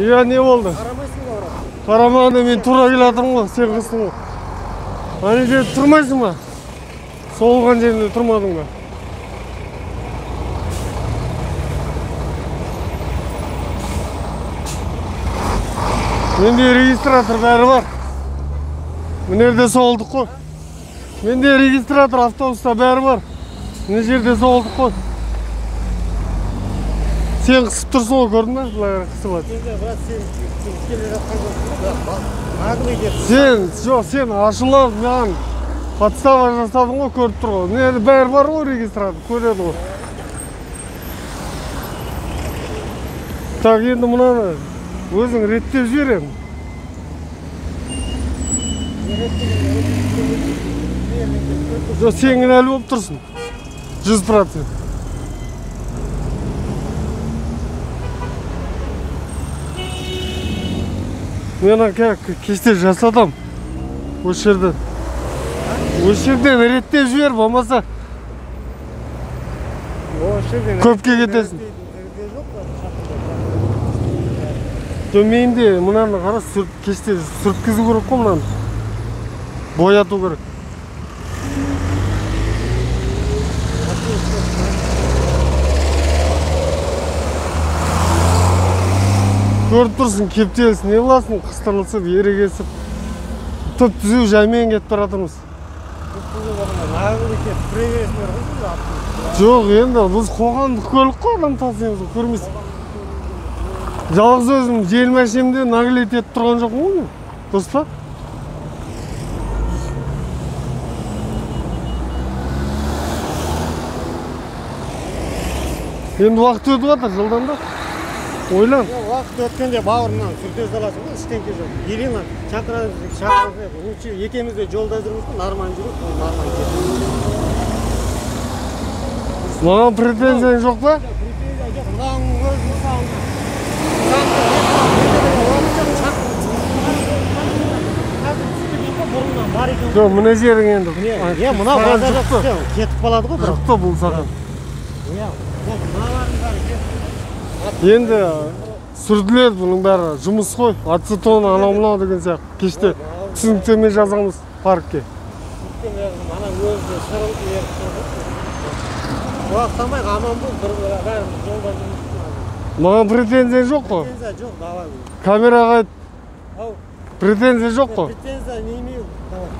Iya, ne oldu? Қарамайсың ба брат? Қарамағанда мен тура келе жатырмын ғой, сен қыстың ғой. Ана жерде тұрмайсың ба? Соғылған жерінде тұрмадың ба? Менде регистратор бәрі бар. Мына жерде соғылдық қой. Менде регистратор автобуста бәрі бар. Мына жерде соғылдық қой. Сен қысып тұрсың ғой, көрдің бе? Бұлай қысып жатыр. Енді брат, сен келе жатқан жоқсың ба? Наглый деп. Сен ашылып маған подстава жасадың ғой, көріп тұр ғой. Мына жерде бәрі бар ғой, регистратор, көреді ғой. Так, енді мынаны өзің реттеп жіберем. Жоқ, сен кінәлі болып тұрсың. 100%. Мен кеште жасадым. Осы жерден реттеп жібер, болмаса көпке кетесің. Менде мынаны қара, кеште сүрткізу керек қой мынаны. Бояту керек. Көріп тұрсың, кептелсін, не қыласың, қыстырылсып, ерегесіп. Түп түзеу жаймен кетіп баратырмыз. Жоқ, енді біз қоғамдық көлік қой, адам тасимыз, көрмейсің. Жалғыз өзім жел машинемде наглет етіп тұрған жоқпын ғой, дұрыс па? Енді уақыт өтіп жатыр, жылдан да. Ойлан. Уақыт өткенде бауырынан сүрте саласың ғой, іштеңке жоқ. Елена шақырады, лучше екеуміз де жолда жүрміз ғой, нормально жүріп, нормально кетіп. Маған претензияң жоқ па? Претензия жоқ, мынауың өз мысалыңда. Жоқ, мына жерің енді. Мына базарда кетіп қалады ғой, бірақ. Жұқты бұл саған. Енді сүрділеді бұның бәрі, жұмыс қой. Ацетон, анау-мынау деген сияқты. Кеште түсініктеме жазамыз паркке. Ана өзі шырылып еріп тұрды. Уақытамай аман бол, бәріміз жолда жүрміз. Маған претензия жоқ қой. Претензия жоқ, давай. Камераға претензия жоқ қой. Претензия не имею, давай.